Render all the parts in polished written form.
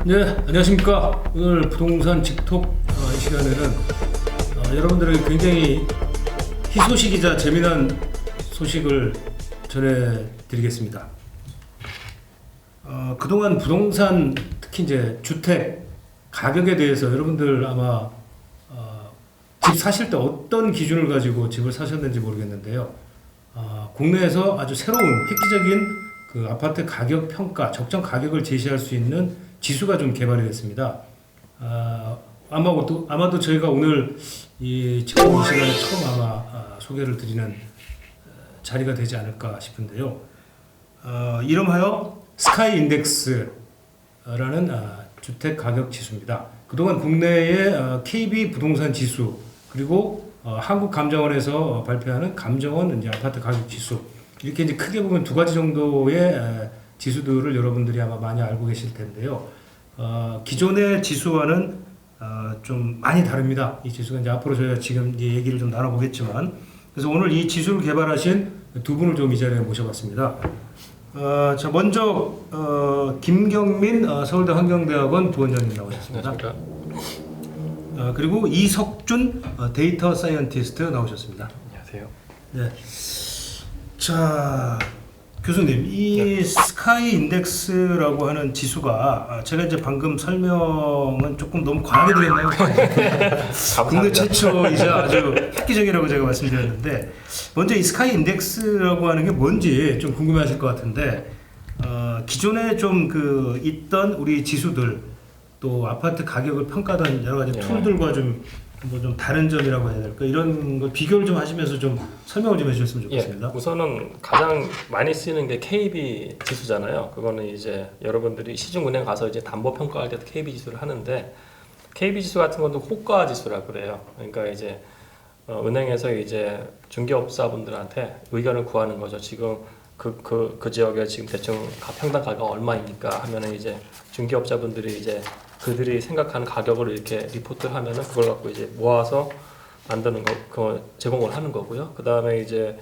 네, 안녕하십니까. 오늘 부동산 직톡 이 시간에는 여러분들에게 굉장히 희소식이자 재미난 소식을 전해드리겠습니다. 그동안 부동산, 특히 이제 주택 가격에 대해서 여러분들 아마 집 사실 때 어떤 기준을 가지고 집을 사셨는지 모르겠는데요. 국내에서 아주 새로운 획기적인 그 아파트 가격 평가, 적정 가격을 제시할 수 있는 지수가 좀 개발이 됐습니다. 아마도 저희가 오늘 이 지금 이 시간에 처음 아마 소개를 드리는 자리가 되지 않을까 싶은데요. 이름하여 스카이 인덱스라는 주택 가격 지수입니다. 그동안 국내의 KB 부동산 지수 그리고 한국감정원에서 발표하는 감정원 이제 아파트 가격 지수 이렇게 이제 크게 보면 두 가지 정도의 지수들을 여러분들이 아마 많이 알고 계실 텐데요. 기존의 지수와는 좀 많이 다릅니다. 이 지수가 이제 앞으로 저희가 지금 이제 얘기를 좀 나눠보겠지만, 그래서 오늘 이 지수를 개발하신 두 분을 좀 이 자리에 모셔봤습니다. 자 먼저 김경민 서울대 환경대학원 부원장님 나오셨습니다. 그리고 이석준 데이터 사이언티스트 나오셨습니다. 안녕하세요. 네. 자, 교수님, 이 스카이 인덱스라고 하는 지수가 제가 이제 방금 설명은 조금 너무 과하게 드렸나요? 국내 최초이자 아주 획기적이라고 제가 말씀드렸는데 먼저 이 스카이 인덱스라고 하는 게 뭔지 좀 궁금해하실 것 같은데 기존에 좀 그 있던 우리 지수들 또 아파트 가격을 평가하던 여러 가지 툴들과 좀 뭐 좀 다른 점이라고 해야 될까 이런 걸 비교를 좀 하시면서 좀 설명을 좀 해주셨으면 좋겠습니다. 우선은 가장 많이 쓰는 게 KB 지수잖아요. 그거는 이제 여러분들이 시중은행 가서 이제 담보 평가할 때도 KB 지수를 하는데 KB 지수 같은 것도 호가 지수라 그래요. 그러니까 이제 은행에서 이제 중개업자분들한테 의견을 구하는 거죠. 지금 그 지역에 지금 대충 평당 가격 얼마입니까 하면은 이제 중개업자분들이 이제 그들이 생각하는 가격을 이렇게 리포트를 하면은 그걸 갖고 이제 모아서 만드는 거, 그거 제공을 하는 거고요. 그 다음에 이제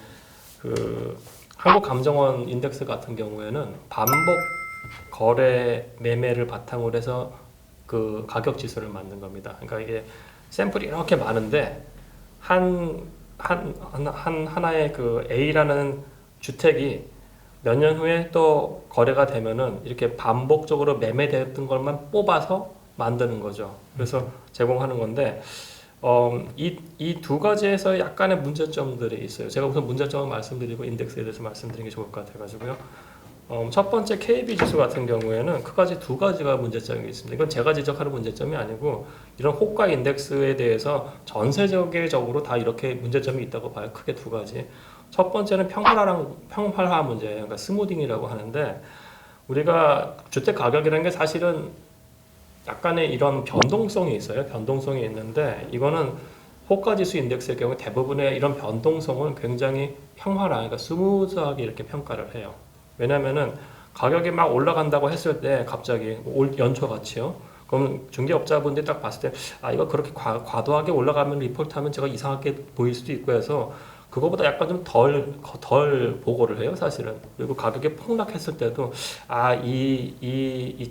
그 한국감정원 인덱스 같은 경우에는 반복 거래 매매를 바탕으로 해서 그 가격 지수를 만든 겁니다. 그러니까 이게 샘플이 이렇게 많은데 하나의 그 A라는 주택이 몇 년 후에 또 거래가 되면은 이렇게 반복적으로 매매됐던 것만 뽑아서 만드는 거죠. 그래서 제공하는 건데 이 두 가지에서 약간의 문제점들이 있어요. 제가 우선 문제점을 말씀드리고 인덱스에 대해서 말씀드리는 게 좋을 것 같아가지고요. 첫 번째 KB 지수 같은 경우에는 크게 두 가지가 문제점이 있습니다. 이건 제가 지적하는 문제점이 아니고 이런 호가 인덱스에 대해서 전세적으로 다 이렇게 문제점이 있다고 봐요. 크게 두 가지. 첫 번째는 평활화 문제예요. 그러니까 스무딩이라고 하는데 우리가 주택 가격이라는 게 사실은 약간의 이런 변동성이 있어요. 변동성이 있는데 이거는 호가지수 인덱스의 경우 대부분의 이런 변동성은 굉장히 평활화, 그러니까 스무스하게 이렇게 평가를 해요. 왜냐면은 가격이 막 올라간다고 했을 때 갑자기 연초 같이요. 그럼 중개업자분들이 딱 봤을 때 이거 그렇게 과도하게 올라가면 리포트하면 제가 이상하게 보일 수도 있고 해서 그거보다 약간 좀 덜 보고를 해요, 사실은. 그리고 가격이 폭락했을 때도 이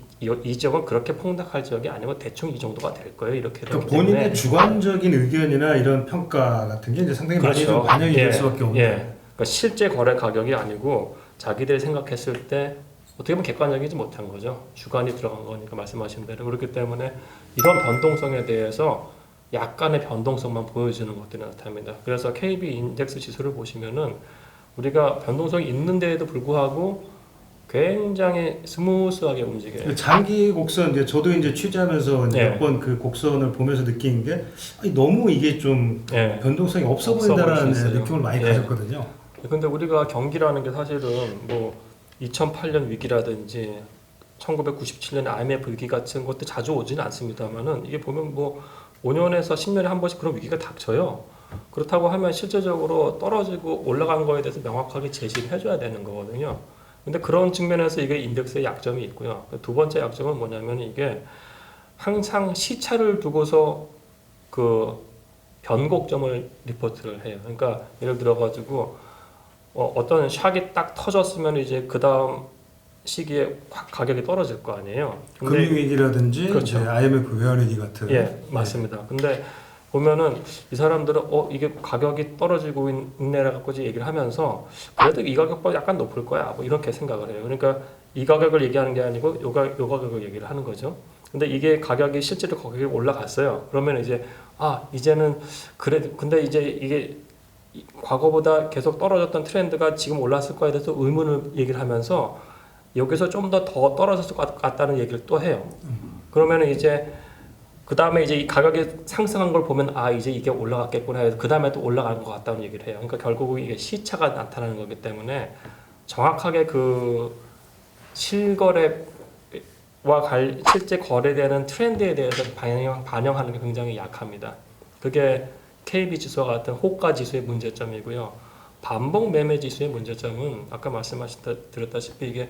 지역은 그렇게 폭락할 지역이 아니고 대충 이 정도가 될 거예요, 이렇게. 그러니까 본인의 주관적인 의견이나 이런 평가 같은 게 이제 상당히 많이 좀 반영이 될 수밖에 없는. 그러니까 실제 거래 가격이 아니고 자기들이 생각했을 때 어떻게 보면 객관적이지 못한 거죠. 주관이 들어간 거니까 말씀하신 대로. 그렇기 때문에 이런 변동성에 대해서 약간의 변동성만 보여주는 것들이 나타납니다. 그래서 KB 인덱스 지수를 보시면은 우리가 변동성이 있는데도 불구하고 굉장히 스무스하게 움직여요. 장기 곡선 이제 저도 이제 취재하면서 몇 번 그 곡선을 보면서 느낀 게 너무 이게 좀 변동성이 없어 보인다라는 느낌을 많이 가졌거든요. 근데 우리가 경기라는 게 사실은 뭐 2008년 위기라든지 1997년 IMF 위기 같은 것도 자주 오지는 않습니다만은 이게 보면 뭐 5년에서 10년에 한 번씩 그런 위기가 닥쳐요. 그렇다고 하면 실제적으로 떨어지고 올라간 거에 대해서 명확하게 제시를 해줘야 되는 거거든요. 근데 그런 측면에서 이게 인덱스의 약점이 있고요. 두 번째 약점은 뭐냐면 이게 항상 시차를 두고서 그 변곡점을 리포트를 해요. 그러니까 예를 들어가지고 어떤 샥이 딱 터졌으면 이제 그 다음 시기에 가격이 떨어질 거 아니에요. 금융위기라든지 그렇죠. 이제 IMF 외환위기 같은. 예, 맞습니다. 근데 보면은 이 사람들은 이게 가격이 떨어지고 있네라 갖고 이제 얘기를 하면서 그래도 이 가격보다 약간 높을 거야 뭐 이렇게 생각을 해요. 그러니까 이 가격을 얘기하는 게 아니고 요 가격을 얘기를 하는 거죠. 근데 이게 가격이 실제로 거기에 올라갔어요. 그러면 이제 이제는 그래 근데 이제 이게 과거보다 계속 떨어졌던 트렌드가 지금 올랐을 거에 대해서 의문을 얘기를 하면서 여기서 좀 더 떨어졌을 것 같다는 얘기를 또 해요. 그러면 이제 그 다음에 이제 이 가격이 상승한 걸 보면 이제 이게 올라갔겠구나 해서 그 다음에 또 올라가는 것 같다는 얘기를 해요. 그러니까 결국은 이게 시차가 나타나는 거기 때문에 정확하게 그 실거래와 실제 거래되는 트렌드에 대해서 반영하는 게 굉장히 약합니다. 그게 KB 지수와 같은 호가 지수의 문제점이고요. 반복 매매 지수의 문제점은 아까 드렸다시피 이게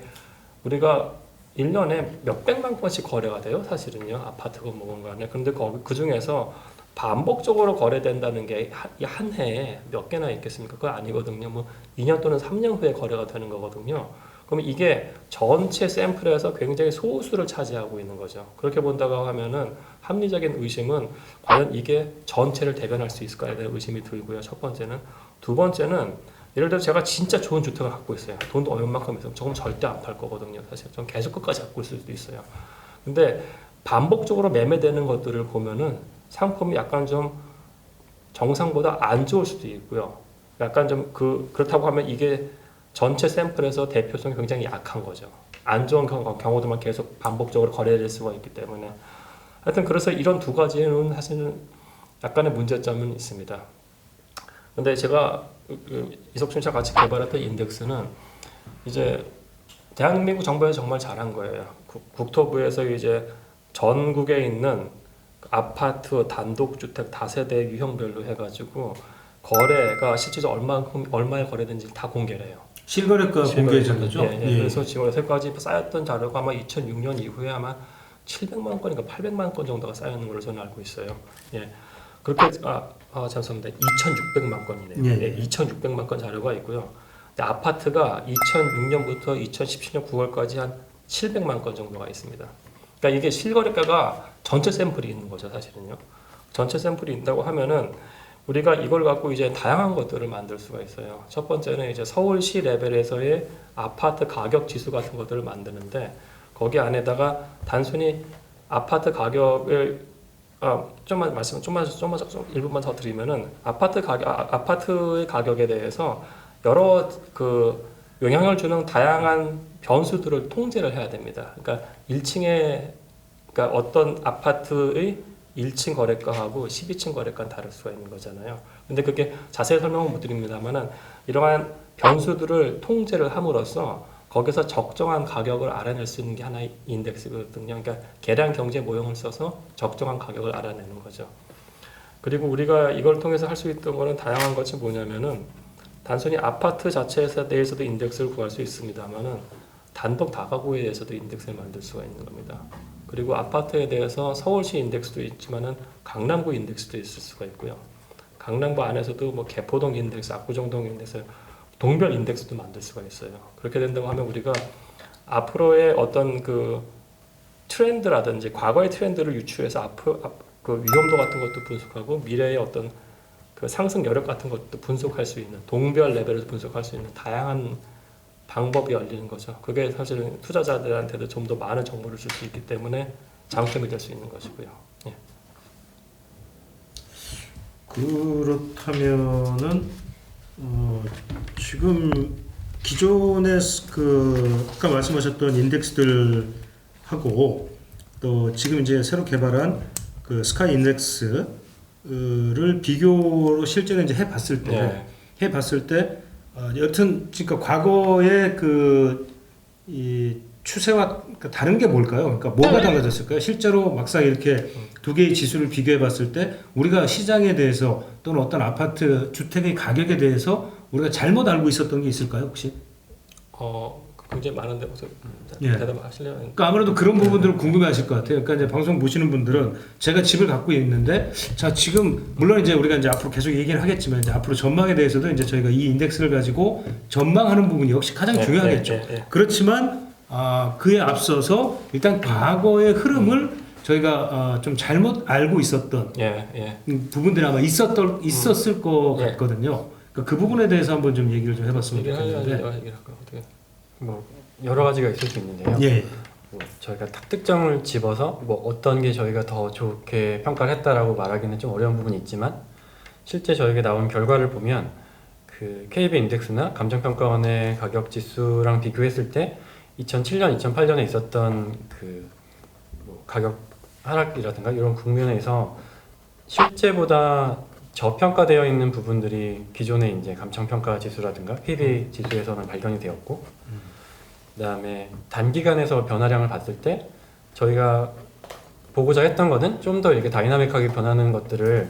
우리가 1년에 몇백만 건씩 거래가 돼요. 사실은요. 아파트건 뭐건 간에. 그런데 그 중에서 반복적으로 거래된다는 게 한 해에 몇 개나 있겠습니까? 그거 아니거든요. 뭐 2년 또는 3년 후에 거래가 되는 거거든요. 그러면 이게 전체 샘플에서 굉장히 소수를 차지하고 있는 거죠. 그렇게 본다고 하면은 합리적인 의심은 과연 이게 전체를 대변할 수 있을까에 대한 의심이 들고요. 첫 번째는. 두 번째는 예를 들어 제가 진짜 좋은 주택을 갖고 있어요. 돈도 얼마만큼 있으면 조금 절대 안 팔 거거든요. 사실 좀 계속 끝까지 갖고 있을 수도 있어요. 근데 반복적으로 매매되는 것들을 보면은 상품이 약간 좀 정상보다 안 좋을 수도 있고요. 약간 좀 그렇다고 하면 이게 전체 샘플에서 대표성이 굉장히 약한 거죠. 안 좋은 경우들만 계속 반복적으로 거래될 수가 있기 때문에. 하여튼 그래서 이런 두 가지는 사실은 약간의 문제점은 있습니다. 근데 제가 이석준 씨와 같이 개발했던 인덱스는 이제 대한민국 정부에서 정말 잘한 거예요. 국토부에서 이제 전국에 있는 아파트, 단독주택, 다세대 유형별로 해가지고 거래가 실제로 얼마에 거래된지 다 공개를 해요. 실거래가 공개되죠. 예. 그래서 지금 여태까지 쌓였던 자료가 아마 2006년 이후에 아마 700만 건인가 800만 건 정도가 쌓여 있는 걸로 저는 알고 있어요. 예. 그렇게 죄송합니다. 2,600만 건이네요. 예, 2,600만 건 자료가 있고요. 근데 아파트가 2006년부터 2017년 9월까지 한 700만 건 정도가 있습니다. 그러니까 이게 실거래가가 전체 샘플이 있는 거죠, 사실은요. 전체 샘플이 있다고 하면은 우리가 이걸 갖고 이제 다양한 것들을 만들 수가 있어요. 첫 번째는 이제 서울시 레벨에서의 아파트 가격 지수 같은 것들을 만드는데 거기 안에다가 단순히 아파트 가격을 좀만 일부만 더 드리면은 아파트의 가격에 대해서 여러 영향을 주는 다양한 변수들을 통제를 해야 됩니다. 그러니까 그러니까 어떤 아파트의 1층 거래가하고 12층 거래가는 다를 수가 있는 거잖아요. 근데 그게 자세히 설명은 못 드립니다만은 이러한 변수들을 통제를 함으로써 거기서 적정한 가격을 알아낼 수 있는 게 하나의 인덱스거든요. 그러니까 계량 경제 모형을 써서 적정한 가격을 알아내는 거죠. 그리고 우리가 이걸 통해서 할 수 있던 거는 다양한 것이 뭐냐면은 단순히 아파트 자체에 대해서도 인덱스를 구할 수 있습니다만은 단독 다가구에 대해서도 인덱스를 만들 수가 있는 겁니다. 그리고 아파트에 대해서 서울시 인덱스도 있지만은 강남구 인덱스도 있을 수가 있고요. 강남구 안에서도 뭐 개포동 인덱스, 압구정동 인덱스, 동별 인덱스도 만들 수가 있어요. 그렇게 된다고 하면 우리가 앞으로의 어떤 트렌드라든지 과거의 트렌드를 유추해서 위험도 같은 것도 분석하고 미래의 어떤 상승 여력 같은 것도 분석할 수 있는 동별 레벨에서 분석할 수 있는 다양한 방법이 열리는 거죠. 그게 사실은 투자자들한테도 좀 더 많은 정보를 줄 수 있기 때문에 장점이 될 수 있는 것이고요. 예. 그렇다면은 지금 기존의 아까 말씀하셨던 인덱스들하고 또 지금 이제 새로 개발한 스카이 인덱스를 비교로 실제로 이제 해봤을 때 여튼 그러니까 과거의 이 추세와 다른 게 뭘까요? 그러니까 뭐가 달라졌을까요? 실제로 막상 이렇게 두 개의 지수를 비교해 봤을 때 우리가 시장에 대해서 또는 어떤 아파트 주택의 가격에 대해서 우리가 잘못 알고 있었던 게 있을까요, 혹시? 굉장히 많은데 무슨 대답하실래요? 그러니까 아무래도 그런 부분들을 궁금해하실 것 같아요. 그러니까 이제 방송 보시는 분들은 제가 집을 갖고 있는데, 자 지금 물론 이제 우리가 이제 앞으로 계속 얘기를 하겠지만 이제 앞으로 전망에 대해서도 이제 저희가 이 인덱스를 가지고 전망하는 부분이 역시 가장 중요하겠죠. 그렇지만 그에 앞서서 일단 과거의 흐름을 저희가 좀 잘못 알고 있었던 예. 부분들이 아마 있었을 것 예. 같거든요. 그 부분에 대해서 한번 좀 얘기를 좀 해봤으면 얘기를 좋겠는데. 할까 어떻게? 뭐 여러 가지가 있을 수 있는데요. 예. 뭐 저희가 특정을 집어서 뭐 어떤 게 저희가 더 좋게 평가를 했다라고 말하기는 좀 어려운 부분이 있지만 실제 저희가 나온 결과를 보면 그 KB 인덱스나 감정평가원의 가격 지수랑 비교했을 때 2007년, 2008년에 있었던 그뭐 가격 하락이라든가 이런 국면에서 실제보다 저평가되어 있는 부분들이 기존의 이제 감정평가 지수라든가 KB 지수에서는 발견이 되었고, 그다음에 단기간에서 변화량을 봤을 때 저희가 보고자 했던 거는 좀 더 이렇게 다이나믹하게 변하는 것들을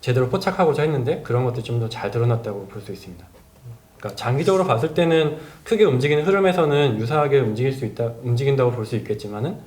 제대로 포착하고자 했는데 그런 것들이 좀 더 잘 드러났다고 볼 수 있습니다. 그러니까 장기적으로 봤을 때는 크게 움직이는 흐름에서는 유사하게 움직인다고 볼 수 있겠지만은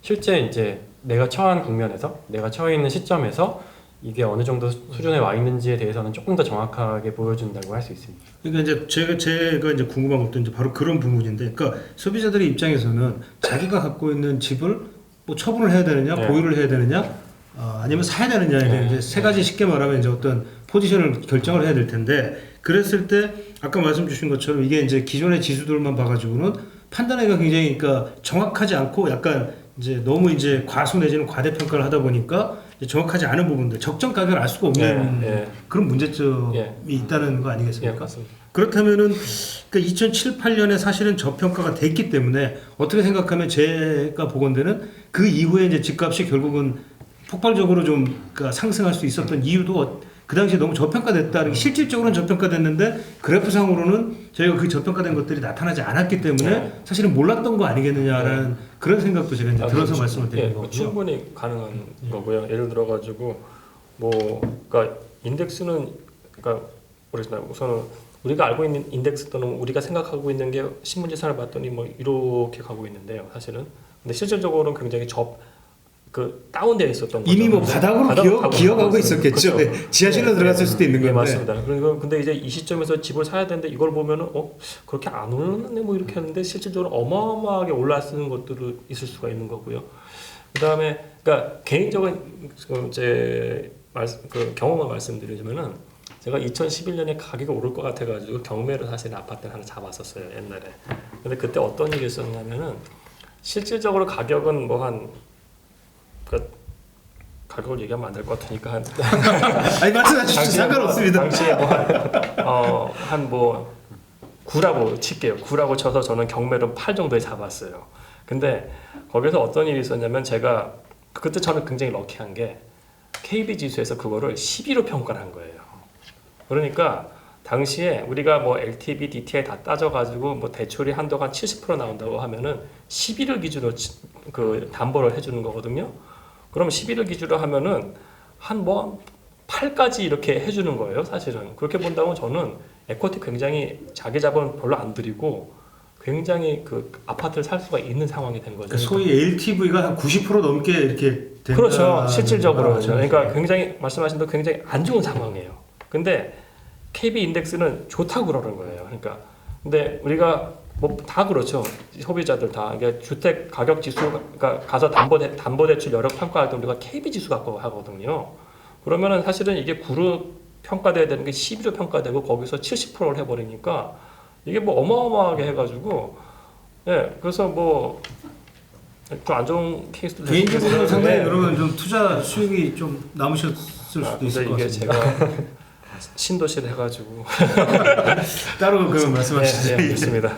실제 이제 내가 처한 국면에서 내가 처해 있는 시점에서 이게 어느 정도 수준에 와 있는지에 대해서는 조금 더 정확하게 보여준다고 할 수 있습니다. 그러니까 이제 제가 이제 궁금한 것도 이제 바로 그런 부분인데, 그러니까 소비자들의 입장에서는 자기가 갖고 있는 집을 뭐 처분을 해야 되느냐, 네. 보유를 해야 되느냐, 아니면 사야 되느냐에 대한 이제 세 가지 쉽게 말하면 이제 어떤 포지션을 결정을 해야 될 텐데, 그랬을 때 아까 말씀 주신 것처럼 이게 이제 기존의 지수들만 봐가지고는 판단하기가 굉장히 그러니까 정확하지 않고 약간 이제 너무 이제 과소 내지는 과대평가를 하다 보니까 이제 정확하지 않은 부분들, 적정 가격을 알 수가 없는 그런 문제점이 있다는 거 아니겠습니까? 맞습니다. 그렇다면은 그 2007, 8년에 사실은 저평가가 됐기 때문에 어떻게 생각하면 제가 보건대는 그 이후에 이제 집값이 결국은 폭발적으로 좀 그러니까 상승할 수 있었던 이유도 그 당시에 너무 저평가됐다. 실질적으로는 저평가됐는데 그래프상으로는 저희가 그 저평가된 것들이 나타나지 않았기 때문에 사실은 몰랐던 거 아니겠느냐라는 그런 생각도 제가 이제 들어서 말씀을 드리는 거고요. 충분히 가능한 거고요. 예를 들어 가지고 뭐 그러니까 인덱스는 그러니까 모르겠습니다. 우선은 우리가 알고 있는 인덱스 또는 우리가 생각하고 있는 게 신문지사를 봤더니 뭐 이렇게 가고 있는데요. 사실은 근데 실질적으로는 굉장히 다운되어 있었던 거죠. 이미 뭐 바닥으로 기어가고 있었겠죠. 그렇죠. 네. 지하실로 들어갔을 수도 있는 건데. 맞습니다. 그리고 근데 이제 이 시점에서 집을 사야 되는데 이걸 보면은 그렇게 안 올랐네 뭐 이렇게 하는데 실질적으로 어마어마하게 올랐는 것들도 있을 수가 있는 거고요. 그다음에 그러니까 개인적인 경험을 말씀드리자면은 제가 2011년에 가격이 오를 것 같아가지고 경매로 사실 아파트를 하나 잡았었어요 옛날에. 근데 그때 어떤 일이 있었냐면은 실질적으로 가격은 가격을 얘기하면 안 될 것 같으니까 아니 말씀하십시오. 상관없습니다. 당시에 한 9라고 칠게요. 9라고 쳐서 저는 경매로 8 정도에 잡았어요. 근데 거기서 어떤 일이 있었냐면 제가 그때 저는 굉장히 럭키한 게 KB 지수에서 그거를 12로 평가를 한 거예요. 그러니까 당시에 우리가 뭐 LTV, DTI 다 따져가지고 뭐 대출이 한도가 한 70% 나온다고 하면은 11을 기준으로 그 담보를 해주는 거거든요. 그럼 11을 기준으로 하면은 한 8까지 이렇게 해주는 거예요. 사실은 그렇게 본다면 저는 에코티 굉장히 자기 자본 별로 안 들이고 굉장히 그 아파트를 살 수가 있는 상황이 된 거죠. 그러니까 소위 LTV가 한 90% 넘게 이렇게 된다. 그렇죠. 실질적으로 그러니까 굉장히 말씀하신 대로 굉장히 안 좋은 상황이에요. 근데 KB 인덱스는 좋다고 그러는 거예요. 그러니까 근데 우리가 뭐 다 그렇죠. 소비자들 다 이게 주택 가격 지수가 가서 담보대출 여력 평가할 때 우리가 KB 지수 갖고 하거든요. 그러면은 사실은 이게 9로 평가돼야 되는 게 12로 평가되고 거기서 70%를 해버리니까 이게 뭐 어마어마하게 해가지고 그래서 뭐 좀 안 좋은 케이스도 개인적으로 상당히 그러면 좀 투자 수익이 좀 남으셨을 수도 있을 것 이게 같습니다. 제가 신도시를 해가지고 따로 그 말씀하시죠. 그렇습니다.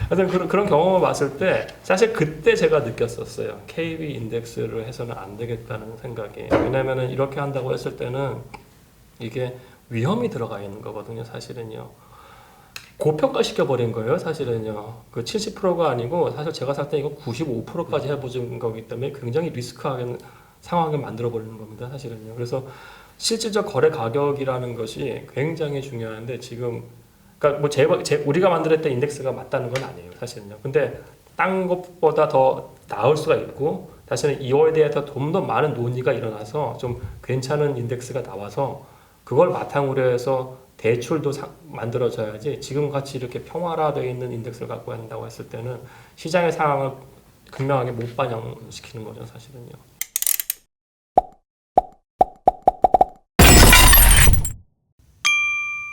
하여튼 그런 경험을 봤을 때 사실 그때 제가 느꼈었어요. KB 인덱스를 해서는 안 되겠다는 생각이. 왜냐면은 이렇게 한다고 했을 때는 이게 위험이 들어가 있는 거거든요. 사실은요. 고평가 시켜버린 거예요. 사실은요. 그 70%가 아니고 사실 제가 살 때 이거 95%까지 해보는 거기 때문에 굉장히 리스크하게 상황을 만들어버리는 겁니다. 사실은요. 그래서 실질적 거래 가격이라는 것이 굉장히 중요한데 지금 그러니까 뭐 우리가 만들었던 인덱스가 맞다는 건 아니에요. 사실은요. 근데 딴 것보다 더 나을 수가 있고 사실은 이거에 대해서 좀 더 많은 논의가 일어나서 좀 괜찮은 인덱스가 나와서 그걸 바탕으로 해서 대출도 만들어져야지 지금 같이 이렇게 평화화되어 있는 인덱스를 갖고 한다고 했을 때는 시장의 상황을 극명하게 못 반영시키는 거죠, 사실은요.